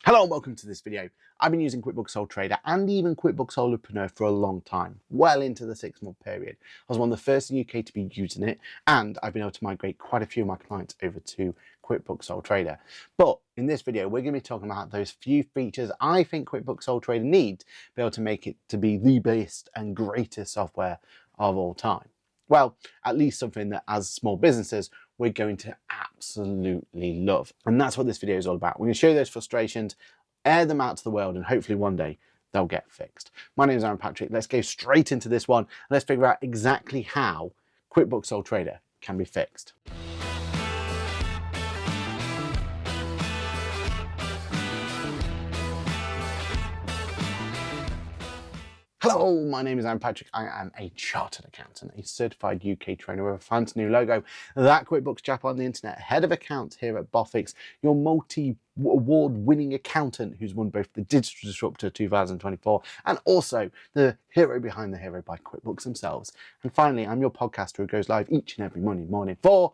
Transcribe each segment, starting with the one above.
Hello and welcome to this video. I've been using QuickBooks Sole Trader and even QuickBooks Solopreneur for a long time, well into the 6-month period. I was one of the first in the UK to be using it, and I've been able to migrate quite a few of my clients over to QuickBooks Sole Trader. But in this video, we're going to be talking about those few features I think QuickBooks Sole Trader needs to be able to make it to be the best and greatest software of all time. Well, at least something that as small businesses, we're going to absolutely love. And that's what this video is all about. We're going to show you those frustrations, air them out to the world, and hopefully one day they'll get fixed. My name is Aaron Patrick. Let's go straight into this one. And let's figure out exactly how QuickBooks Sole Trader can be fixed. Hello, my name is Aaron Patrick. I am a chartered accountant, a certified UK trainer with a fancy new logo, that QuickBooks chap on the internet, head of accounts here at Boffix, your multi-award-winning accountant who's won both the Digital Disruptor 2024 and also the hero behind the hero by QuickBooks themselves. And finally, I'm your podcaster who goes live each and every Monday morning for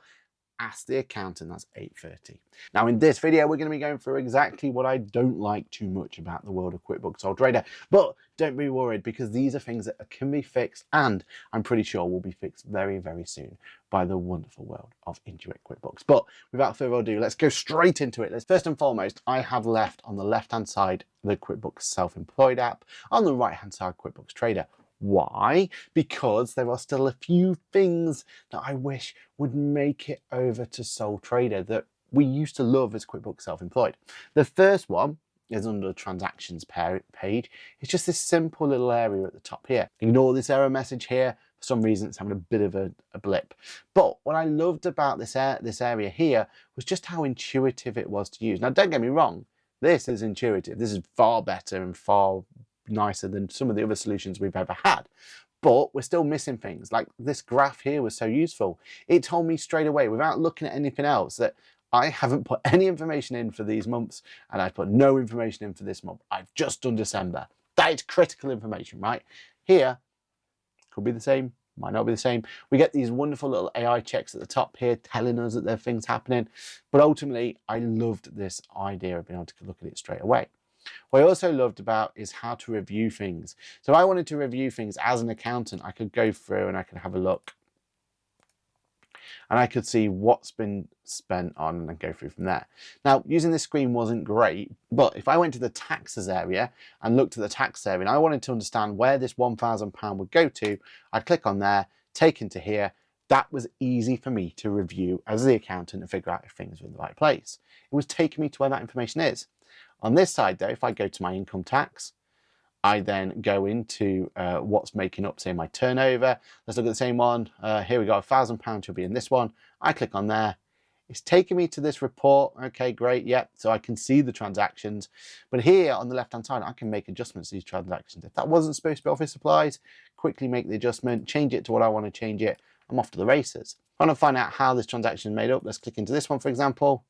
Ask the Accountant, that's 8:30. Now in this video, we're going to be going through exactly what I don't like too much about the world of QuickBooks Sole Trader, but don't be worried because these are things that can be fixed and I'm pretty sure will be fixed very, very soon by the wonderful world of Intuit QuickBooks. But without further ado, let's go straight into it. First and foremost, I have left on the left-hand side the QuickBooks Self-Employed app, on the right-hand side QuickBooks Trader. Why? Because there are still a few things that I wish would make it over to Sole Trader that we used to love as QuickBooks Self-Employed. The first one is under the transactions page. It's just this simple little area at the top here. Ignore this error message here. For some reason, it's having a bit of a blip. But what I loved about this area here was just how intuitive it was to use. Now, don't get me wrong. This is intuitive. This is far better and far nicer than some of the other solutions we've ever had, but we're still missing things. Like this graph here was so useful. It told me straight away without looking at anything else that I haven't put any information in for these months and I've put no information in for this month. I've just done December. That is critical information, right? Here, could be the same, might not be the same. We get these wonderful little AI checks at the top here telling us that there are things happening, but ultimately I loved this idea of being able to look at it straight away. What I also loved about is how to review things. So I wanted to review things as an accountant. I could go through and I could have a look and I could see what's been spent on and go through from there. Now, using this screen wasn't great, but if I went to the taxes area and looked at the tax area and I wanted to understand where this £1,000 would go to, I'd click on there, take into here. That was easy for me to review as the accountant and figure out if things were in the right place. It was taking me to where that information is. On this side though, if I go to my income tax, I then go into what's making up, say, my turnover. Let's look at the same one. Here we go, £1,000 will be in this one. I click on there. It's taking me to this report. Okay, great, yep. So I can see the transactions. But here on the left-hand side, I can make adjustments to these transactions. If that wasn't supposed to be office supplies, quickly make the adjustment, change it to what I want to change it. I'm off to the races. If I want to find out how this transaction is made up, let's click into this one, for example.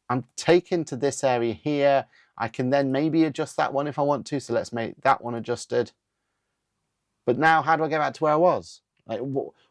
I'm taken to this area here. I can then maybe adjust that one if I want to. So let's make that one adjusted. But now how do I get back to where I was? Like,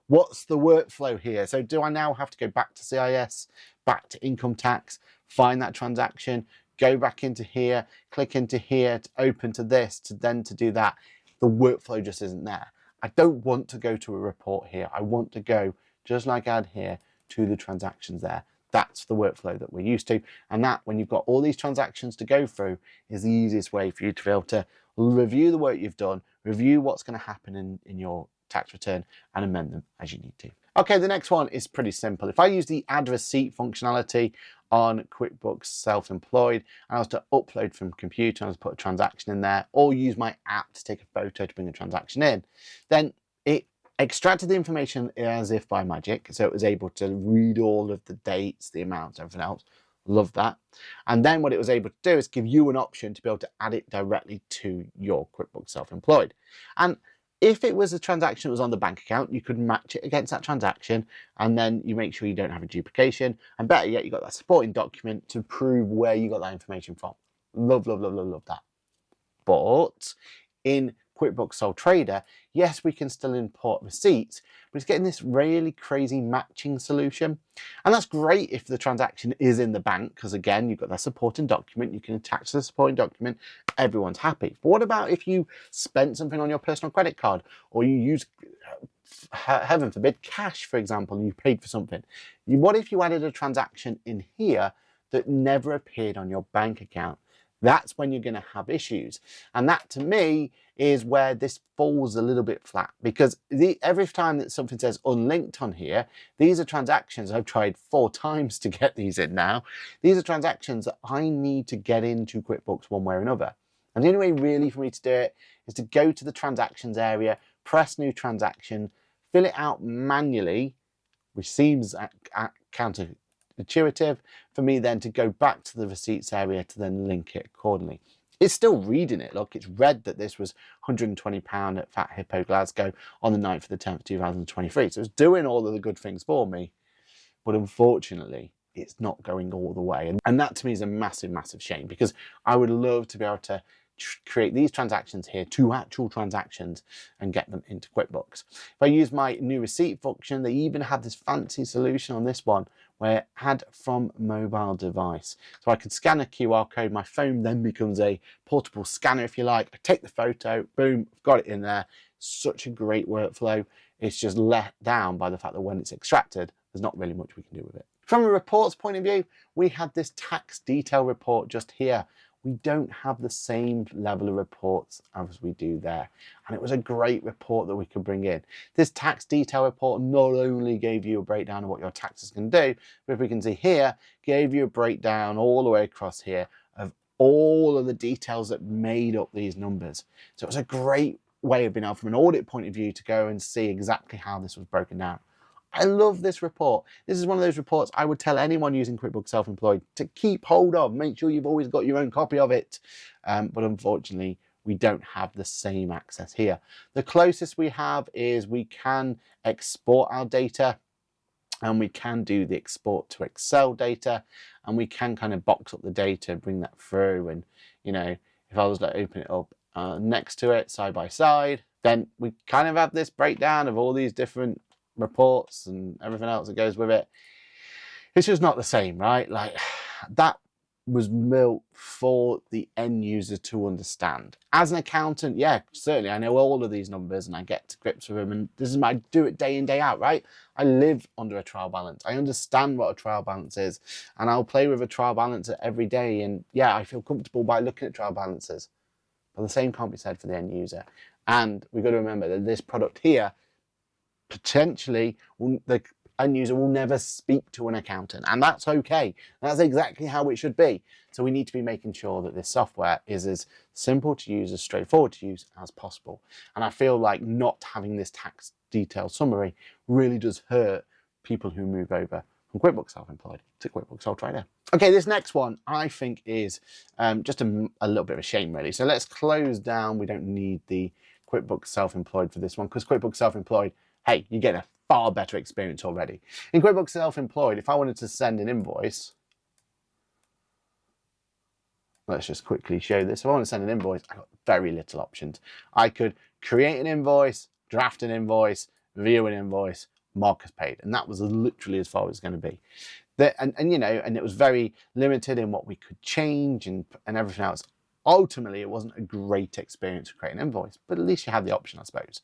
what's the workflow here? So do I now have to go back to CIS, back to income tax, find that transaction, go back into here, click into here to open to this, to do that? The workflow just isn't there. I don't want to go to a report here. I want to go, just like I had here, to the transactions there. That's the workflow that we're used to. And that, when you've got all these transactions to go through, is the easiest way for you to be able to review the work you've done, review what's going to happen in your tax return and amend them as you need to. Okay, the next one is pretty simple. If I use the add receipt functionality on QuickBooks Self-Employed and I was to upload from computer and I was to put a transaction in there or use my app to take a photo to bring a transaction in, then it extracted the information as if by magic, so it was able to read all of the dates, the amounts, everything else. Love that. And then what it was able to do is give you an option to be able to add it directly to your QuickBooks Self-Employed. And if it was a transaction that was on the bank account, you could match it against that transaction and then you make sure you don't have a duplication. And better yet, you got that supporting document to prove where you got that information from. Love, love, love, love, love that. But in QuickBooks Sole Trader, yes, we can still import receipts, but it's getting this really crazy matching solution. And that's great if the transaction is in the bank, because again, you've got that supporting document, you can attach the supporting document, everyone's happy. But what about if you spent something on your personal credit card, or you use, heaven forbid, cash, for example, and you paid for something? What if you added a transaction in here that never appeared on your bank account? That's when you're going to have issues. And that, to me, is where this falls a little bit flat, because every time that something says unlinked on here, these are transactions. I've tried 4 times to get these in now. These are transactions that I need to get into QuickBooks one way or another. And the only way really for me to do it is to go to the transactions area, press new transaction, fill it out manually, which seems counterintuitive for me then to go back to the receipts area to then link it accordingly. It's still reading it. Look, it's read that this was £120 at Fat Hippo Glasgow on the 9th of the 10th, 2023. So it's doing all of the good things for me. But unfortunately, it's not going all the way. And that to me is a massive, massive shame, because I would love to be able to create these transactions here, 2 actual transactions, and get them into QuickBooks. If I use my new receipt function, they even have this fancy solution on this one where add from mobile device. So I can scan a QR code, my phone then becomes a portable scanner if you like. I take the photo, boom, I've got it in there. Such a great workflow. It's just let down by the fact that when it's extracted, there's not really much we can do with it. From a reports point of view, we had this tax detail report just here. We don't have the same level of reports as we do there. And it was a great report that we could bring in. This tax detail report not only gave you a breakdown of what your taxes can do, but if we can see here, gave you a breakdown all the way across here of all of the details that made up these numbers. So it was a great way of being able, from an audit point of view, to go and see exactly how this was broken down. I love this report. This is one of those reports I would tell anyone using QuickBooks Self-Employed to keep hold of. Make sure you've always got your own copy of it. But unfortunately, we don't have the same access here. The closest we have is we can export our data, and we can do the export to Excel data, and we can kind of box up the data, bring that through. And, you know, if I was to open it up next to it, side by side, then we kind of have this breakdown of all these different reports and everything else that goes with it. It's just not the same, right? Like, that was built for the end user to understand. As an accountant, yeah, certainly I know all of these numbers and I get to grips with them, and this is I do it day in, day out, right? I live under a trial balance. I understand what a trial balance is, and I'll play with a trial balancer every day, and yeah, I feel comfortable by looking at trial balances. But the same can't be said for the end user. And we've got to remember that this product here, potentially, the end user will never speak to an accountant, and that's okay. That's exactly how it should be. So we need to be making sure that this software is as simple to use, as straightforward to use as possible. And I feel like not having this tax detail summary really does hurt people who move over from QuickBooks Self-Employed to QuickBooks Sole Trader. Okay, this next one I think is just a little bit of a shame, really. So let's close down. We don't need the QuickBooks Self-Employed for this one, because QuickBooks Self-Employed, hey, you get a far better experience already. In QuickBooks Self-Employed, if I wanted to send an invoice, let's just quickly show this. If I want to send an invoice, I've got very little options. I could create an invoice, draft an invoice, view an invoice, mark as paid. And that was literally as far as it's going to be. You know, and it was very limited in what we could change and everything else. Ultimately, it wasn't a great experience to create an invoice, but at least you had the option, I suppose.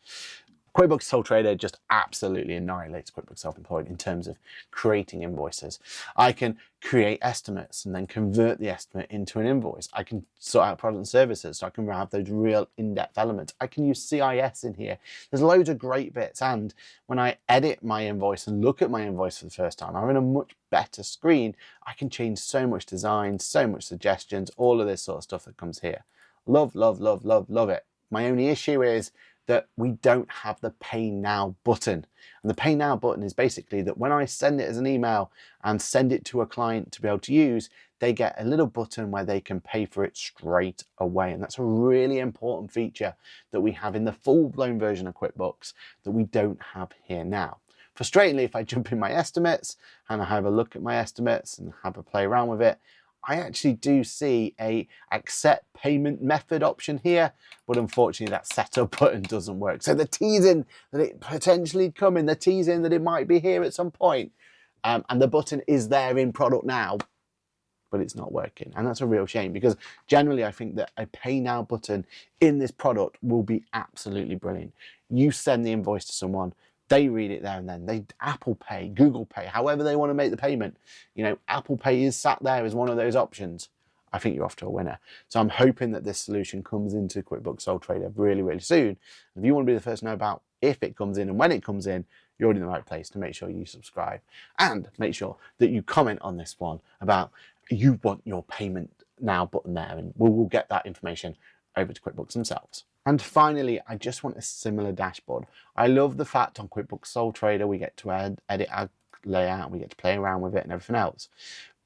QuickBooks Sole Trader just absolutely annihilates QuickBooks Self-Employed in terms of creating invoices. I can create estimates and then convert the estimate into an invoice. I can sort out products and services, so I can have those real in-depth elements. I can use CIS in here. There's loads of great bits, and when I edit my invoice and look at my invoice for the first time, I'm in a much better screen. I can change so much design, so much suggestions, all of this sort of stuff that comes here. Love, love, love, love, love it. My only issue is that we don't have the Pay Now button. And the Pay Now button is basically that when I send it as an email and send it to a client to be able to use, they get a little button where they can pay for it straight away. And that's a really important feature that we have in the full-blown version of QuickBooks that we don't have here now. Frustratingly, if I jump in my estimates and I have a look at my estimates and have a play around with it, I actually do see a accept payment method option here, but unfortunately that setup button doesn't work. So they're teasing that it potentially coming, they're teasing that it might be here at some point, and the button is there in product now, but it's not working. And that's a real shame, because generally I think that a pay now button in this product will be absolutely brilliant. You send the invoice to someone, they read it there and then. They Apple Pay, Google Pay, however they want to make the payment. You know, Apple Pay is sat there as one of those options. I think you're off to a winner. So I'm hoping that this solution comes into QuickBooks Sole Trader really, really soon. If you want to be the first to know about if it comes in and when it comes in, you're in the right place to make sure you subscribe, and make sure that you comment on this one about you want your payment now button there, and we'll get that information over to QuickBooks themselves. And finally, I just want a similar dashboard. I love the fact on QuickBooks Sole Trader we get to edit our layout, we get to play around with it and everything else.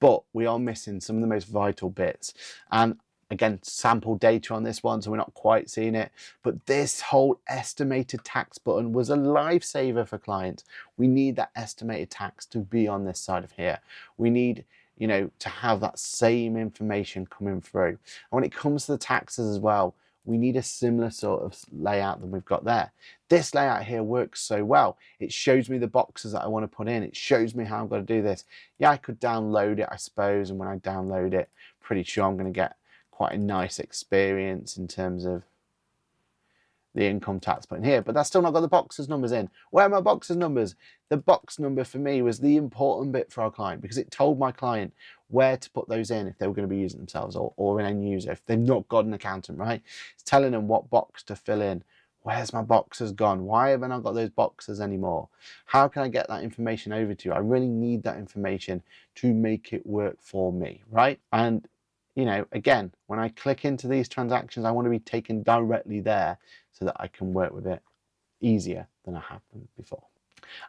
But we are missing some of the most vital bits. And again, sample data on this one, so we're not quite seeing it. But this whole estimated tax button was a lifesaver for clients. We need that estimated tax to be on this side of here. We need, you know, to have that same information coming through. And when it comes to the taxes as well, we need a similar sort of layout than we've got there. This layout here works so well. It shows me the boxes that I want to put in. It shows me how I'm going to do this. Yeah, I could download it, I suppose, and when I download it, pretty sure I'm going to get quite a nice experience in terms of the income tax button here, but that's still not got the boxes numbers in. Where are my boxes numbers? The box number for me was the important bit for our client, because it told my client where to put those in if they were going to be using themselves, or an end user if they've not got an accountant, right? It's telling them what box to fill in. Where's my boxes gone? Why have I not got those boxes anymore? How can I get that information over to you? I really need that information to make it work for me, right? And you know, again, when I click into these transactions, I want to be taken directly there so that I can work with it easier than I have been before.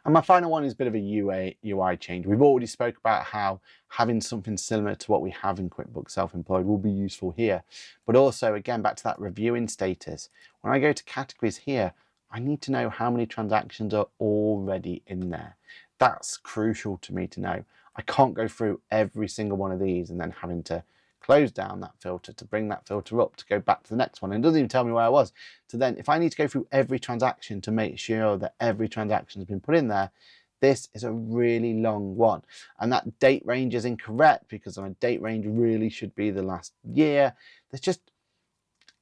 And my final one is a bit of a UI change. We've already spoke about how having something similar to what we have in QuickBooks Self-Employed will be useful here. But also, again, back to that reviewing status. When I go to categories here, I need to know how many transactions are already in there. That's crucial to me to know. I can't go through every single one of these and then having to close down that filter to bring that filter up to go back to the next one. And it doesn't even tell me where I was. So then if I need to go through every transaction to make sure that every transaction has been put in there, this is a really long one. And that date range is incorrect, because my date range really should be the last year. There's just,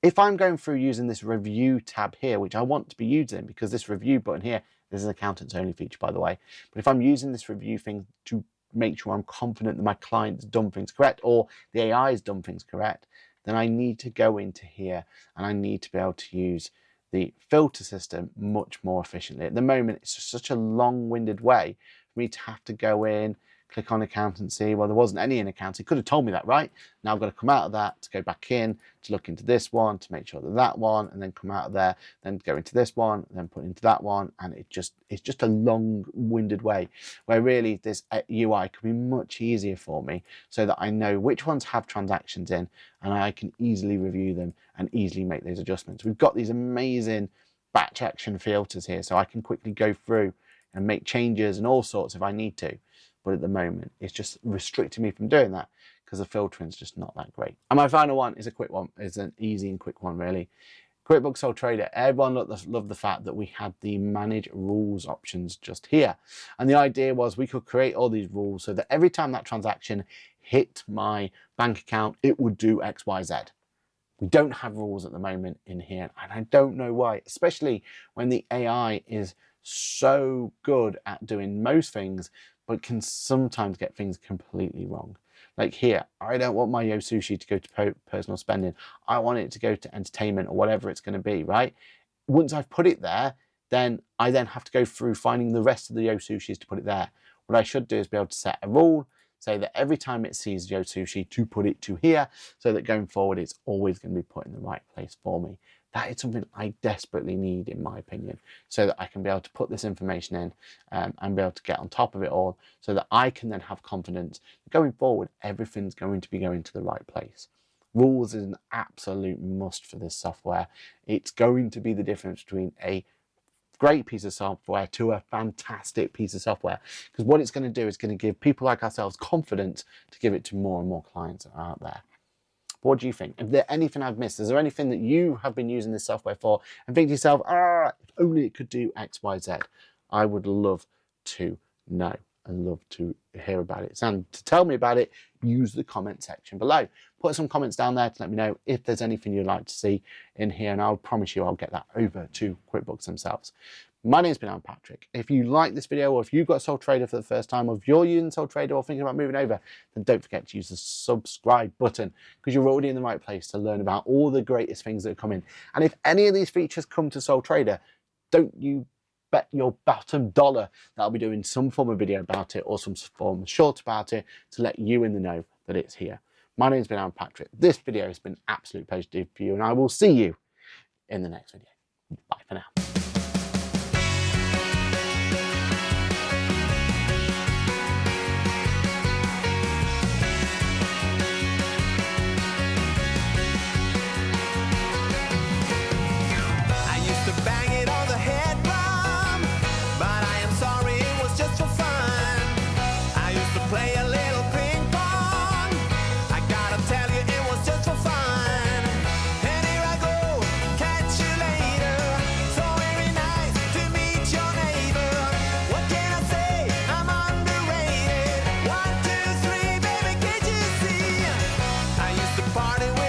if I'm going through using this review tab here, which I want to be using, because this review button here, this is an accountant's only feature, by the way. But if I'm using this review thing to make sure I'm confident that my client's done things correct, or the AI has done things correct, then I need to go into here and I need to be able to use the filter system much more efficiently. At the moment, it's just such a long-winded way for me to have to go in, click on accountancy. Well, there wasn't any in accountancy. It could have told me that, right? Now I've got to come out of that to go back in to look into this one to make sure that that one, and then come out of there, then go into this one, and then put into that one. And it's just a long-winded way where really this UI could be much easier for me, so that I know which ones have transactions in and I can easily review them and easily make those adjustments. We've got these amazing batch action filters here, so I can quickly go through and make changes and all sorts if I need to. But at the moment, it's just restricting me from doing that because the filtering is just not that great. And my final one is a quick one. It's an easy and quick one, really. QuickBooks Sole Trader, everyone loved the fact that we had the manage rules options just here. And the idea was we could create all these rules so that every time that transaction hit my bank account, it would do X, Y, Z. We don't have rules at the moment in here, and I don't know why, especially when the AI is so good at doing most things, but can sometimes get things completely wrong. Like here, I don't want my Yo Sushi to go to personal spending. I want it to go to entertainment or whatever it's going to be, right? Once I've put it there, then I have to go through finding the rest of the Yo Sushis to put it there. What I should do is be able to set a rule, say that every time it sees Yo Sushi to put it to here, so that going forward it's always going to be put in the right place for me. That is something I desperately need, in my opinion, so that I can be able to put this information in and be able to get on top of it all, so that I can then have confidence that going forward, everything's going to be going to the right place. Rules is an absolute must for this software. It's going to be the difference between a great piece of software to a fantastic piece of software. Because what it's going to do is going to give people like ourselves confidence to give it to more and more clients that are out there. What do you think? Is there anything I've missed? Is there anything that you have been using this software for and think to yourself, if only it could do X, Y, Z? I would love to know and love to hear about it. And to tell me about it, use the comment section below. Put some comments down there to let me know if there's anything you'd like to see in here, and I'll promise you I'll get that over to QuickBooks themselves. My name's been Patrick. If you like this video, or if you've got a sole trader for the first time, or if you're using sole trader or thinking about moving over, then don't forget to use the subscribe button, because you're already in the right place to learn about all the greatest things that are coming. And if any of these features come to sole trader, don't you bet your bottom dollar that I'll be doing some form of video about it or some form of short about it to let you in the know that it's here. My name's been Patrick. This video has been an absolute pleasure to do for you, and I will see you in the next video. Bye for now. Party